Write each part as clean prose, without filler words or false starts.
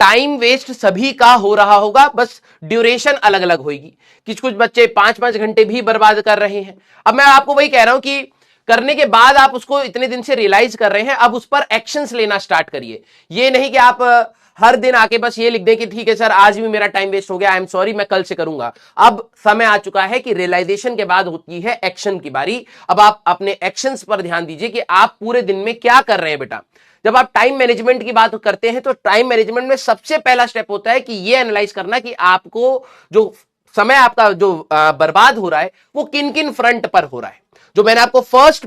Time waste सभी का हो रहा होगा, बस ड्यूरेशन अलग अलग होगी। कुछ बच्चे 5-5 घंटे भी बर्बाद कर रहे हैं। अब मैं आपको वही कह रहा हूं कि करने के बाद आप उसको इतने दिन से रियलाइज कर रहे हैं, अब उस पर एक्शंस लेना स्टार्ट करिए। ये नहीं कि आप हर दिन आके बस ये लिख दें कि ठीक है सर आज भी मेरा टाइम वेस्ट हो गया, आई एम सॉरी, मैं कल से करूंगा। अब समय आ चुका है कि रियलाइजेशन के बाद होती है एक्शन की बारी। अब आप अपने एक्शंस पर ध्यान दीजिए कि आप पूरे दिन में क्या कर रहे हैं बेटा। जब आप टाइम मैनेजमेंट की बात करते हैं तो टाइम मैनेजमेंट में सबसे पहला स्टेप होता है कि ये एनालाइज करना कि आपको जो समय आपका जो बर्बाद हो रहा है वो किन किन फ्रंट पर हो रहा है। जो मैंने आपको फर्स्ट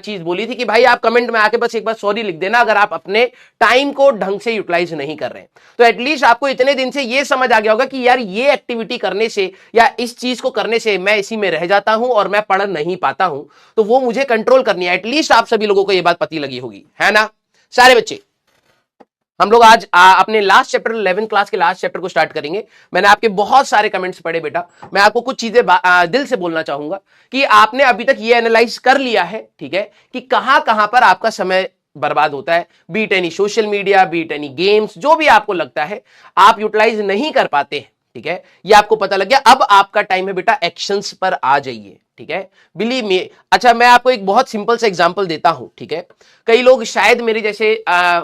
चीज बोली थी कि भाई आप कमेंट में आके बस एक बार सॉरी लिख देना अगर आप अपने टाइम को ढंग से यूटिलाइज नहीं कर रहे हैं। तो एटलीस्ट आपको इतने दिन से ये समझ आ गया होगा कि यार ये एक्टिविटी करने से या इस चीज को करने से मैं इसी में रह जाता हूं और मैं पढ़ नहीं पाता हूं, तो वो मुझे कंट्रोल करनी है। एटलीस्ट आप सभी लोगों को ये बात पता लगी होगी, है ना सारे बच्चे। हम लोग आज अपने लास्ट चैप्टर 11th क्लास के लास्ट चैप्टर को स्टार्ट करेंगे। मैंने आपके बहुत सारे कमेंट्स पढ़े बेटा, मैं आपको कुछ चीजें दिल से बोलना चाहूंगा कि आपने अभी तक ये एनालाइज कर लिया है, ठीक है, कि कहां कहां पर आपका समय बर्बाद होता है। Be it any social media, be it any games, जो भी आपको लगता है आप यूटिलाइज नहीं कर पाते हैं, ठीक है, ये आपको पता लग गया। अब आपका टाइम है बेटा एक्शंस पर आ जाइए, ठीक है, बिलीव मी। अच्छा मैं आपको एक बहुत सिंपल सा एग्जांपल देता हूं, ठीक है। कई लोग शायद मेरे जैसे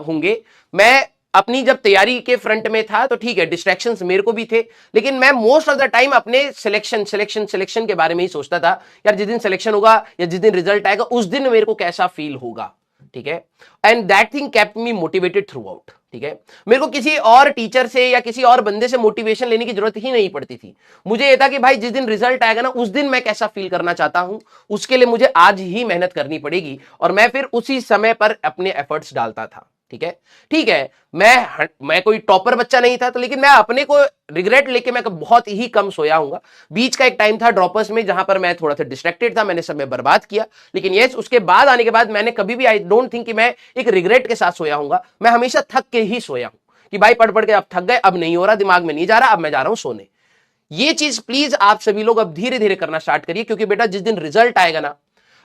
होंगे, मैं अपनी जब तैयारी के फ्रंट में था तो ठीक है डिस्ट्रैक्शंस मेरे को भी थे, लेकिन मैं मोस्ट ऑफ द टाइम अपने सिलेक्शन के बारे में ही सोचता था। यार जिस दिन सिलेक्शन होगा या जिस दिन रिजल्ट आएगा उस दिन मेरे को कैसा फील होगा, ठीक है। And that thing kept me motivated through out, ठीक है। मेरे को किसी और टीचर से या किसी और बंदे से मोटिवेशन लेने की जरूरत ही नहीं पड़ती थी। मुझे यह था कि भाई जिस दिन रिजल्ट आएगा ना उस दिन मैं कैसा फील करना चाहता हूं, उसके लिए मुझे आज ही मेहनत करनी पड़ेगी और मैं फिर उसी समय पर अपने एफर्ट्स डालता था, ठीक है। ठीक है, मैं कोई टॉपर बच्चा नहीं था, तो लेकिन मैं अपने को रिग्रेट लेके मैं बहुत ही कम सोया हूंगा। बीच का एक टाइम था ड्रॉपर्स में जहां पर मैं थोड़ा सा डिस्ट्रैक्टेड था, मैंने समय बर्बाद किया, लेकिन यस उसके बाद आने के बाद मैंने कभी भी आई डोंट थिंक कि मैं एक रिग्रेट के साथ सोया हूंगा। मैं हमेशा थक के ही सोया हूं कि भाई पढ़ पढ़ के अब थक गए, अब नहीं हो रहा, दिमाग में नहीं जा रहा, अब मैं जा रहा हूं सोने। ये चीज प्लीज आप सभी लोग अब धीरे धीरे करना स्टार्ट करिए, क्योंकि बेटा जिस दिन रिजल्ट आएगा ना,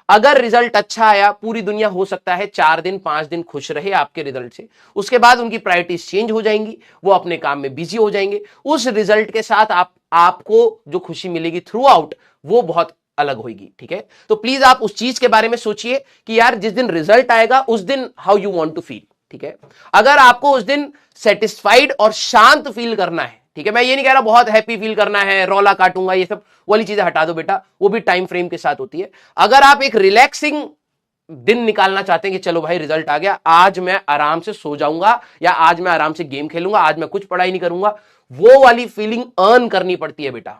अगर रिजल्ट अच्छा आया, पूरी दुनिया हो सकता है 4 दिन 5 दिन खुश रहे आपके रिजल्ट से, उसके बाद उनकी प्रायोरिटीज चेंज हो जाएंगी, वो अपने काम में बिजी हो जाएंगे। उस रिजल्ट के साथ आपको जो खुशी मिलेगी थ्रू आउट वो बहुत अलग होगी, ठीक है। तो प्लीज आप उस चीज के बारे में सोचिए कि यार जिस दिन रिजल्ट आएगा उस दिन how you want to feel, ठीक है। अगर आपको उस दिन सेटिस्फाइड और शांत फील करना है, ठीक है, मैं ये नहीं कह रहा बहुत हैप्पी फील करना है, रौला काटूंगा, ये सब वाली चीजें हटा दो बेटा, वो भी टाइम फ्रेम के साथ होती है। अगर आप एक रिलैक्सिंग दिन निकालना चाहते हैं कि चलो भाई रिजल्ट आ गया, आज मैं आराम से सो जाऊंगा या आज मैं आराम से गेम खेलूंगा, आज मैं कुछ पढ़ाई नहीं करूंगा, वो वाली फीलिंग अर्न करनी पड़ती है बेटा,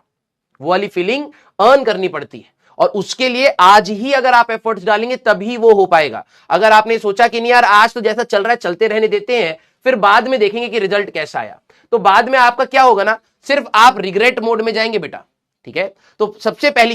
वो वाली फीलिंग अर्न करनी पड़ती है। और उसके लिए आज ही अगर आप एफर्ट्स डालेंगे तभी वो हो पाएगा। अगर आपने सोचा कि नहीं यार आज तो जैसा चल रहा है चलते रहने देते हैं, फिर बाद में देखेंगे कि रिजल्ट कैसा आया, तो बाद में आपका क्या होगा ना, सिर्फ आप रिग्रेट मोड में जाएंगे बेटा, ठीक है। तो सबसे पहली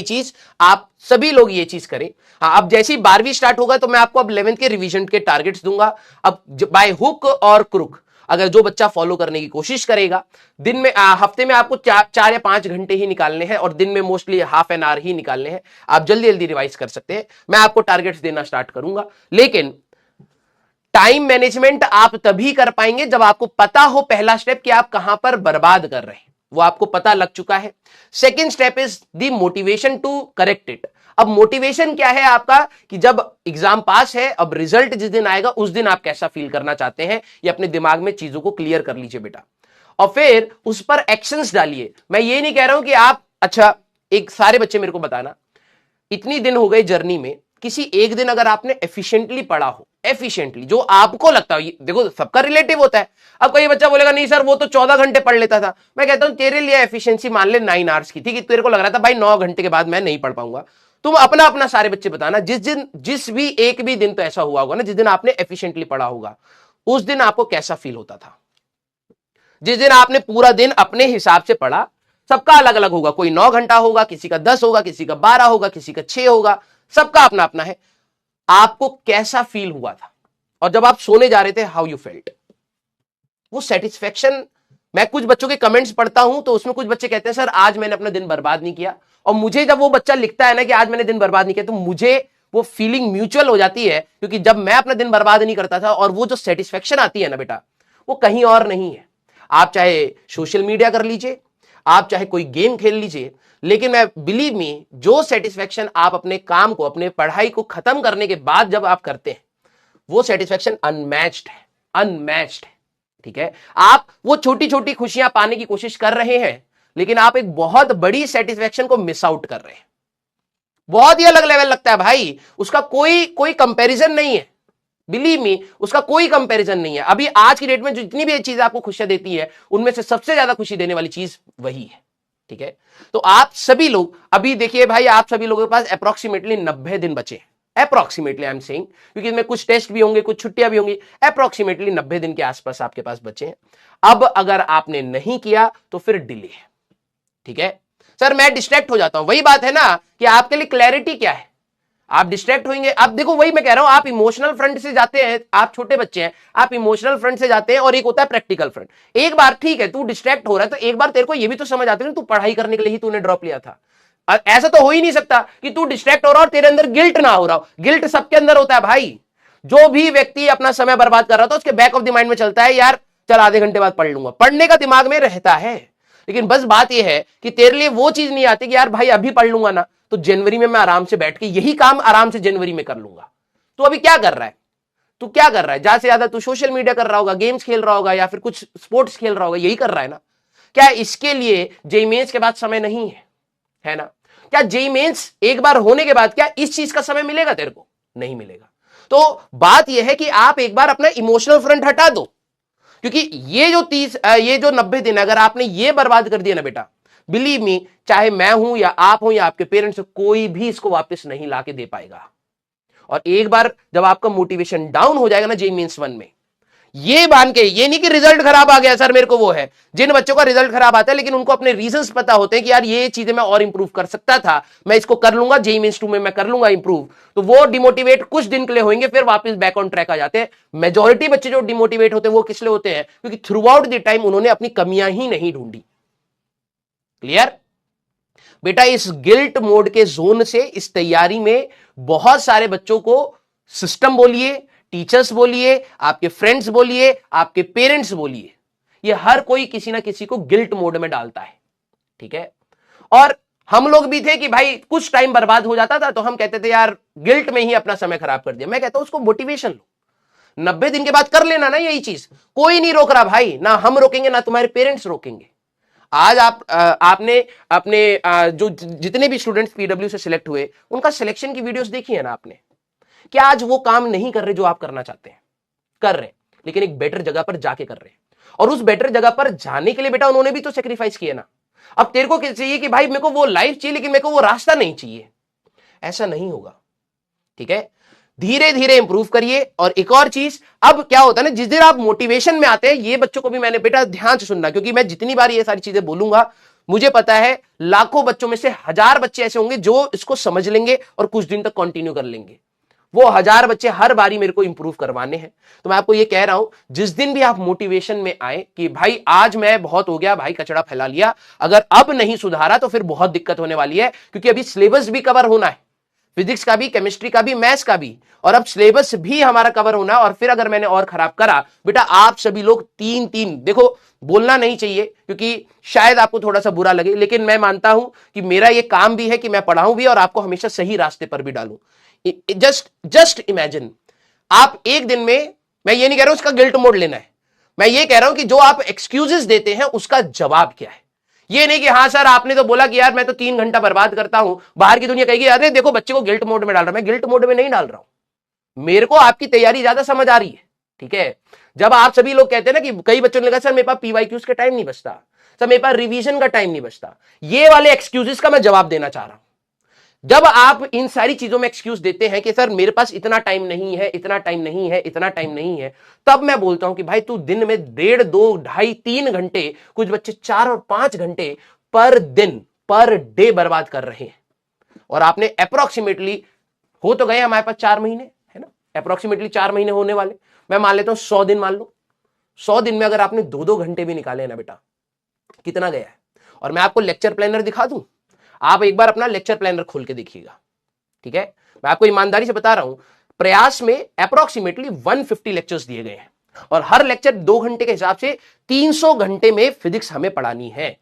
चीज आप सभी लोग ये चीज करें। हाँ, अब जैसे ही 12वीं स्टार्ट होगा तो मैं आपको अब 11th के रिवीजन के टारगेट्स दूंगा। अब बाय हुक और क्रुक अगर जो बच्चा फॉलो करने की कोशिश करेगा, दिन में हफ्ते में आपको 4 या 5 घंटे ही निकालने हैं और दिन में मोस्टली हाफ एन आवर ही निकालने हैं। आप जल्दी जल्दी रिवाइज कर सकते हैं, मैं आपको टारगेट्स देना स्टार्ट करूंगा। लेकिन टाइम मैनेजमेंट आप तभी कर पाएंगे जब आपको पता हो पहला स्टेप कि आप कहां पर बर्बाद कर रहे हैं, वो आपको पता लग चुका है। Second step is the motivation to correct it. अब मोटिवेशन क्या है आपका कि जब एग्जाम पास है, अब रिजल्ट जिस दिन आएगा उस दिन आप कैसा फील करना चाहते हैं, ये अपने दिमाग में चीजों को क्लियर कर लीजिए बेटा, और फिर उस पर एक्शंस डालिए। मैं ये नहीं कह रहा हूं कि आप, अच्छा एक सारे बच्चे मेरे को बताना, इतनी दिन हो गए जर्नी में, किसी एक दिन अगर आपने एफिशिएंटली पढ़ा हो, एफिशिएंटली जो आपको लगता हो, देखो सबका रिलेटिव होता है। अब कोई बच्चा बोलेगा नहीं सर वो तो 14 घंटे पढ़ लेता था। मैं कहता हूं तेरे लिए एफिशिएंसी मान ले 9 आवर्स की, ठीक है, तेरे को लग रहा था भाई 9 घंटे के बाद मैं नहीं पढ़ पाऊंगा। तुम अपना अपना सारे बच्चे बताना, जिस भी एक भी दिन तो ऐसा हुआ होगा ना जिस दिन आपने एफिशिएंटली पढ़ा होगा, उस दिन आपको कैसा फील होता था। जिस दिन आपने पूरा दिन अपने हिसाब से पढ़ा, सबका अलग अलग होगा, कोई 9 घंटा होगा, किसी का 10 होगा, किसी का 12 होगा, किसी का 6 होगा, सबका अपना अपना है। आपको कैसा फील हुआ था, और जब आप सोने जा रहे थे हाउ यू फेल्ट, वो सेटिस्फेक्शन। मैं कुछ बच्चों के कमेंट्स पढ़ता हूं तो उसमें कुछ बच्चे कहते हैं सर आज मैंने अपना दिन बर्बाद नहीं किया, और मुझे जब वो बच्चा लिखता है ना कि आज मैंने दिन बर्बाद नहीं किया, तो मुझे वो फीलिंग म्यूचुअल हो जाती है, क्योंकि जब मैं अपना दिन बर्बाद नहीं करता था, और वो जो सेटिस्फेक्शन आती है ना बेटा, वो कहीं और नहीं है। आप चाहे सोशल मीडिया कर लीजिए, आप चाहे कोई गेम खेल लीजिए, लेकिन मैं बिलीव मी, जो सेटिस्फेक्शन आप अपने काम को, अपने पढ़ाई को खत्म करने के बाद जब आप करते हैं, वो सेटिस्फेक्शन अनमैच्ड है, अनमैच्ड है। ठीक है, आप वो छोटी छोटी खुशियां पाने की कोशिश कर रहे हैं, लेकिन आप एक बहुत बड़ी सेटिस्फेक्शन को मिस आउट कर रहे हैं। बहुत ही अलग लेवल लगता है भाई, उसका कोई कोई कंपैरिजन नहीं है, बिलीव मी, उसका कोई कंपैरिजन नहीं है। अभी आज की डेट में जितनी भी चीजें आपको खुशियां देती है, उनमें से सबसे ज्यादा खुशी देने वाली चीज वही है। ठीक है, तो आप सभी लोग अभी देखिए भाई, आप सभी लोगों के पास अप्रोक्सीमेटली 90 दिन बचे हैं, अप्रोक्सीमेटली आई एम सेइंग, क्योंकि इसमें कुछ टेस्ट भी होंगे, कुछ छुट्टियां भी होंगी, अप्रोक्सीमेटली 90 दिन के आसपास आपके पास बचे हैं। अब अगर आपने नहीं किया तो फिर डिले है। ठीक है सर, मैं डिस्ट्रैक्ट हो जाता हूं, वही बात है ना कि आपके लिए क्लैरिटी क्या है, आप डिस्ट्रैक्ट होंगे। आप देखो, वही मैं कह रहा हूं, आप इमोशनल फ्रंट से जाते हैं, आप छोटे बच्चे हैं, आप इमोशनल फ्रंट से जाते हैं, और एक होता है प्रैक्टिकल फ्रंट। एक बार ठीक है, तू डिस्ट्रैक्ट हो रहा है, तो एक बार तेरे को ये भी तो समझ आती है, तू पढ़ाई करने के लिए ही तूने ड्रॉप लिया था। ऐसा तो हो ही नहीं सकता कि तू डिस्ट्रैक्ट हो रहा हो और तेरे अंदर गिल्ट ना हो रहा हो। गिल्ट सबके अंदर होता है भाई। जो भी व्यक्ति अपना समय बर्बाद कर रहा था, उसके बैक ऑफ द माइंड में चलता है, यार चल आधे घंटे बाद पढ़ लूंगा, पढ़ने का दिमाग में रहता है। लेकिन बस बात यह है कि तेरे लिए वो चीज नहीं आती कि यार भाई अभी पढ़ लूंगा ना, तो जनवरी में मैं आराम से बैठ के यही काम आराम से जनवरी में कर लूंगा। तो अभी क्या कर रहा है, तू क्या कर रहा है? ज्यादा से ज्यादा तू सोशल मीडिया कर रहा होगा, गेम्स खेल रहा होगा, या फिर कुछ स्पोर्ट्स खेल रहा होगा, यही कर रहा है ना। क्या इसके लिए जेईई मेंस के बाद समय नहीं है? है ना? क्या जेईई मेंस एक बार होने के बाद क्या इस चीज का समय मिलेगा तेरे को? नहीं मिलेगा। तो बात यह है कि आप एक बार अपना इमोशनल फ्रंट हटा दो, क्योंकि ये जो 90 दिन अगर आपने ये बर्बाद कर दिया ना बेटा, बिलीव मी, चाहे मैं हूं या आप हो या आपके पेरेंट्स, कोई भी इसको वापस नहीं लाके दे पाएगा। और एक बार जब आपका मोटिवेशन डाउन हो जाएगा ना जेईई मेंस 1 में, ये मान के, ये नहीं कि रिजल्ट खराब आ गया सर मेरे को, वो है जिन बच्चों का रिजल्ट खराब आता है लेकिन उनको अपने रीजंस पता होते हैं कि यार ये चीजें मैं और इंप्रूव कर सकता था, मैं इसको कर लूंगा, जेईई मेंस 2 में मैं कर लूंगा इंप्रूव, तो वो डिमोटिवेट कुछ दिन के लिए होंगे, फिर वापस बैक ऑन ट्रैक आ जाते हैं। मेजॉरिटी बच्चे जो डिमोटिवेट होते हैं वो किस लिए होते हैं? क्योंकि थ्रू आउट द टाइम उन्होंने अपनी कमियां ही नहीं ढूंढी। क्लियर बेटा? इस गिल्ट मोड के जोन से इस तैयारी में बहुत सारे बच्चों को, सिस्टम बोलिए, टीचर्स बोलिए, आपके फ्रेंड्स बोलिए, आपके पेरेंट्स बोलिए, ये हर कोई किसी ना किसी को गिल्ट मोड में डालता है। ठीक है, और हम लोग भी थे कि भाई कुछ टाइम बर्बाद हो जाता था तो हम कहते थे यार गिल्ट में ही अपना समय खराब कर दिया। मैं कहता हूं उसको मोटिवेशन लो, 90 दिन के बाद कर लेना ना यही चीज, कोई नहीं रोक रहा भाई, ना हम रोकेंगे ना तुम्हारे पेरेंट्स रोकेंगे। आज आपने अपने जो जितने भी स्टूडेंट्स पीडब्ल्यू से सिलेक्ट हुए, उनका सिलेक्शन की वीडियोस देखी है ना आपने? क्या आज वो काम नहीं कर रहे जो आप करना चाहते हैं? कर रहे, लेकिन एक बेटर जगह पर जाके कर रहे हैं। और उस बेटर जगह पर जाने के लिए बेटा उन्होंने भी तो सेक्रीफाइस किया ना। अब तेरे को क्या चाहिए कि भाई मेरे को वो लाइफ चाहिए लेकिन मेरे को वो रास्ता नहीं चाहिए, ऐसा नहीं होगा। ठीक है, धीरे धीरे इंप्रूव करिए। और एक और चीज, अब क्या होता है ना, जिस दिन आप मोटिवेशन में आते हैं, ये बच्चों को भी मैंने, बेटा ध्यान से सुनना, क्योंकि मैं जितनी बार ये सारी चीजें बोलूंगा, मुझे पता है लाखों बच्चों में से 1000 बच्चे ऐसे होंगे जो इसको समझ लेंगे और कुछ दिन तक कंटिन्यू कर लेंगे। वो 1000 बच्चे हर बारी मेरे को इंप्रूव करवाने हैं। तो मैं आपको ये कह रहा हूं, जिस दिन भी आप मोटिवेशन में आए कि भाई आज मैं बहुत हो गया भाई, कचड़ा फैला लिया, अगर अब नहीं सुधारा तो फिर बहुत दिक्कत होने वाली है, क्योंकि अभी सिलेबस भी कवर होना है, फिजिक्स का भी, केमिस्ट्री का भी, मैथ्स का भी, और अब सिलेबस भी हमारा कवर होना। और फिर अगर मैंने और खराब करा बेटा, आप सभी लोग 3-3, देखो बोलना नहीं चाहिए क्योंकि शायद आपको थोड़ा सा बुरा लगे, लेकिन मैं मानता हूं कि मेरा ये काम भी है कि मैं पढ़ाऊं भी और आपको हमेशा सही रास्ते पर भी डालूं। जस्ट इमेजिन, आप एक दिन में, मैं ये नहीं कह रहा हूं उसका गिल्ट मोड लेना है, मैं ये कह रहा हूं कि जो आप एक्सक्यूजेस देते हैं उसका जवाब क्या है। ये नहीं कि हाँ सर आपने तो बोला कि यार मैं तो 3 घंटा बर्बाद करता हूं, बाहर की दुनिया कहेगी अरे देखो बच्चे को गिल्ट मोड में डाल रहा। मैं गिल्ट मोड में नहीं डाल रहा हूं, मेरे को आपकी तैयारी ज्यादा समझ आ रही है। ठीक है, जब आप सभी लोग कहते हैं ना कि कई बच्चों ने कहा सर मेरे पास पीवाईक्यूज का टाइम नहीं बचता, सर मेरे पास रिवीजन का टाइम नहीं बचता, ये वाले एक्सक्यूजेस का मैं जवाब देना चाह रहा हूं। जब आप इन सारी चीजों में एक्सक्यूज देते हैं कि सर मेरे पास इतना टाइम नहीं है, इतना टाइम नहीं है, इतना टाइम नहीं है, तब मैं बोलता हूं कि भाई तू दिन में 1.5, 2, 2.5, 3 घंटे, कुछ बच्चे 4 और 5 घंटे पर दिन, पर डे बर्बाद कर रहे हैं। और आपने अप्रोक्सीमेटली, हो तो गए हमारे पास 4 महीने, है ना, अप्रोक्सीमेटली 4 महीने होने वाले, मैं मान लेता हूं 100 दिन मान लो। 100 दिन में अगर आपने 2-2 घंटे भी निकाले ना बेटा, कितना गया है। और मैं आपको लेक्चर प्लानर दिखा दूं, आप एक बार अपना लेक्चर प्लानर खोल के देखिएगा। ठीक है, मैं आपको ईमानदारी से बता रहा हूं, प्रयास में अप्रोक्सीमेटली 150 लेक्चर्स दिए गए हैं और हर लेक्चर 2 घंटे के हिसाब से 300 घंटे में फिजिक्स हमें पढ़ानी है।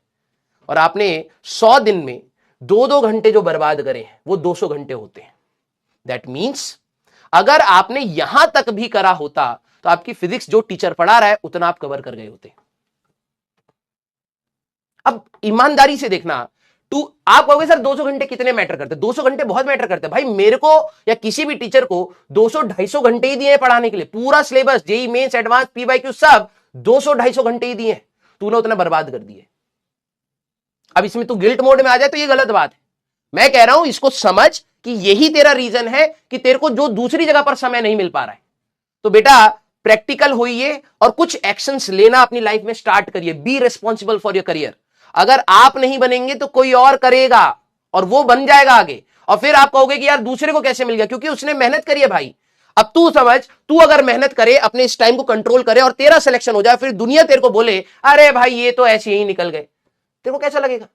और आपने 100 दिन में 2-2 घंटे जो बर्बाद करे हैं वो 200 घंटे होते हैं। दैट मीन्स अगर आपने यहां तक भी करा होता तो आपकी फिजिक्स जो टीचर पढ़ा रहा है उतना आप कवर कर गए होते। अब ईमानदारी से देखना, आप कहोगे सर 200 घंटे कितने मैटर करते? 200 घंटे बहुत मैटर करते हैं भाई। मेरे को या किसी भी टीचर को 200-250 घंटे ही दिए हैं पढ़ाने के लिए, पूरा syllabus JEE mains advance PYQ सब 200-250 घंटे ही दिए हैं, तूने उतना बर्बाद कर दिए। अब इसमें तू गिल्ट मोड में आ जाए तो ये गलत बात है। मैं कह रहा हूं इसको समझ कि यही तेरा रीजन है कि तेरे को जो दूसरी जगह पर समय नहीं मिल पा रहा है। तो बेटा प्रैक्टिकल होइए और कुछ एक्शंस लेना अपनी लाइफ में स्टार्ट करिए। Be responsible for your career. अगर आप नहीं बनेंगे तो कोई और करेगा और वो बन जाएगा आगे, और फिर आप कहोगे कि यार दूसरे को कैसे मिल गया, क्योंकि उसने मेहनत करी है भाई। अब तू समझ, तू अगर मेहनत करे, अपने इस टाइम को कंट्रोल करे और तेरा सिलेक्शन हो जाए, फिर दुनिया तेरे को बोले अरे भाई ये तो ऐसे ही निकल गए, तेरे को कैसा लगेगा?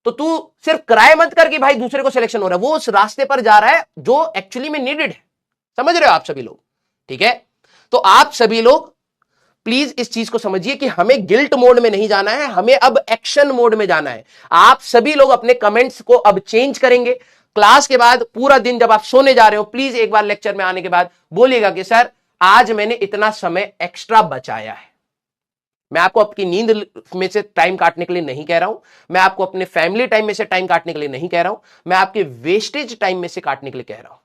तो तू सिर्फ क्राई मत कर कि भाई दूसरे को सिलेक्शन हो रहा है, वो उस रास्ते पर जा रहा है जो एक्चुअली में नीडेड है। समझ रहे हो आप सभी लोग? ठीक है, तो आप सभी लोग प्लीज इस चीज को समझिए कि हमें गिल्ट मोड में नहीं जाना है, हमें अब एक्शन मोड में जाना है। आप सभी लोग अपने कमेंट्स को अब चेंज करेंगे। क्लास के बाद पूरा दिन जब आप सोने जा रहे हो, प्लीज एक बार लेक्चर में आने के बाद बोलिएगा कि सर आज मैंने इतना समय एक्स्ट्रा बचाया है। मैं आपको अपनी नींद में से टाइम काटने के लिए नहीं कह रहा हूं, मैं आपको अपने फैमिली टाइम में से टाइम काटने के लिए नहीं कह रहा हूं, मैं आपके वेस्टेज टाइम में से काटने के लिए कह रहा हूं।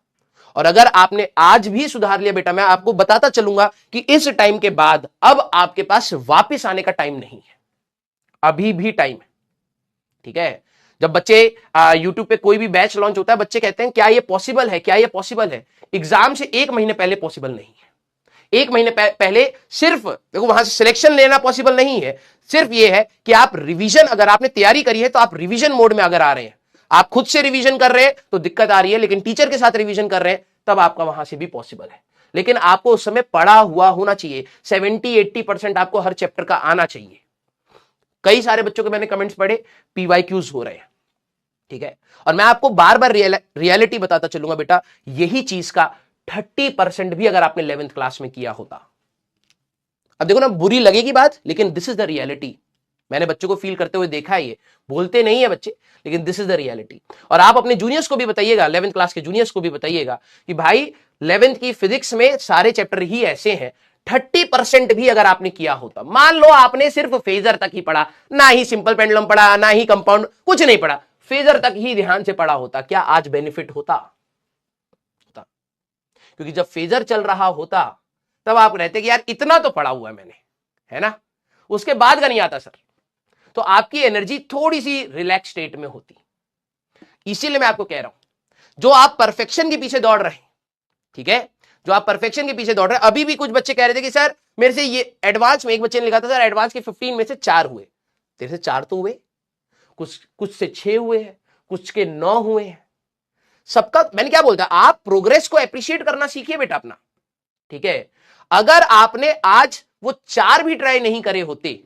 और अगर आपने आज भी सुधार लिया बेटा, मैं आपको बताता चलूंगा कि इस टाइम के बाद अब आपके पास वापस आने का टाइम नहीं है, अभी भी टाइम है। ठीक है, जब बच्चे यूट्यूब पे कोई भी बैच लॉन्च होता है, बच्चे कहते हैं क्या ये पॉसिबल है, क्या ये पॉसिबल है? एग्जाम से 1 महीने पहले पॉसिबल नहीं है। 1 महीने पहले सिर्फ देखो वहां से सिलेक्शन लेना पॉसिबल नहीं है। सिर्फ ये है कि आप रिवीजन, अगर आपने तैयारी करी है तो आप रिवीजन मोड में अगर आ रहे हैं, आप खुद से रिवीजन कर रहे हैं तो दिक्कत आ रही है, लेकिन टीचर के साथ रिवीजन कर रहे हैं तब आपका वहां से भी पॉसिबल है। लेकिन आपको उस समय पढ़ा हुआ होना चाहिए, 70-80% आपको हर चैप्टर का आना चाहिए। कई सारे बच्चों के मैंने कमेंट्स पढ़े, पीवाईक्यूज हो रहे हैं। ठीक है, और मैं आपको बार बार रियलिटी बताता चलूंगा बेटा, यही चीज का 30% भी अगर आपने 11th क्लास में किया होता। अब देखो ना, बुरी लगेगी बात, लेकिन दिस इज द रियलिटी। मैंने बच्चों को फील करते हुए देखा है, ये बोलते नहीं है बच्चे, लेकिन दिस इज द रियलिटी। और आप अपने जूनियर्स को भी बताइएगा, 11th क्लास के जूनियर्स को भी बताइएगा कि भाई 11th की फिजिक्स में सारे चैप्टर ही ऐसे हैं, 30% भी अगर आपने किया होता। मान लो आपने सिर्फ फेजर तक ही पढ़ा, ना ही सिंपल पेंडुलम पढ़ा, ना ही कंपाउंड, कुछ नहीं पढ़ा, फेजर तक ही ध्यान से पढ़ा होता, क्या आज बेनिफिट होता? क्योंकि जब फेजर चल रहा होता तब आप कहते कि यार इतना तो पढ़ा हुआ है मैंने, है ना, उसके बाद का नहीं आता सर, तो आपकी एनर्जी थोड़ी सी रिलैक्स स्टेट में होती। इसीलिए मैं आपको कह रहा हूं, जो आप परफेक्शन के पीछे दौड़ रहे हैं, ठीक है, जो आप परफेक्शन के पीछे दौड़ रहे हैं, अभी भी कुछ बच्चे कह रहे थे कि सर मेरे से ये एडवांस में, एक बच्चे ने लिखा था सर एडवांस के 15 में से 4 हुए, तेरे से 4 तो हुए, कुछ से 6 हुए हैं, कुछ के 9 हुए हैं। सबका मैंने क्या बोलता, आप प्रोग्रेस को अप्रिशिएट करना सीखिए बेटा अपना। ठीक है, अगर आपने आज वो 4 भी ट्राई नहीं करे होते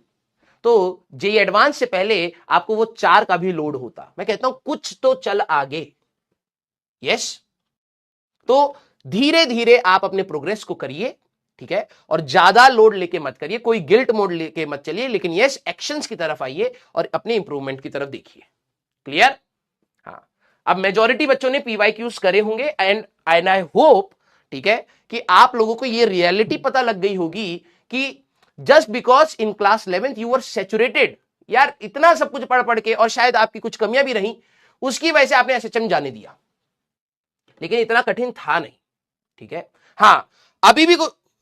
तो जेईई एडवांस से पहले आपको वो 4 का भी लोड होता। मैं कहता हूं कुछ तो चल आगे। यस, तो धीरे धीरे आप अपने प्रोग्रेस को करिए, ठीक है, और ज्यादा लोड लेके मत करिए, कोई गिल्ट मोड लेके मत चलिए, लेकिन यस एक्शंस की तरफ आइए और अपने इंप्रूवमेंट की तरफ देखिए। क्लियर? हाँ, अब मेजॉरिटी बच्चों ने पीवाईक्यूज करे होंगे एंड आई होप, ठीक है, कि आप लोगों को ये रियलिटी पता लग गई होगी कि just because in class 11th you are saturated, यार इतना सब कुछ पढ़ पढ़ के, और शायद आपकी कुछ कमियां भी रही, उसकी वजह से आपने एसएचएम जाने दिया, लेकिन इतना कठिन था नहीं। ठीक है, हाँ, अभी भी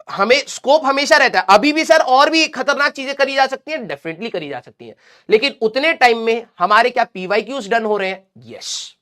हमें स्कोप हमेशा रहता है, अभी भी सर और भी खतरनाक चीजें करी जा सकती हैं, डेफिनेटली करी जा सकती हैं, लेकिन उतने टाइम में हमारे क्या पीवाईक्यूज डन हो रहे हैं? यस,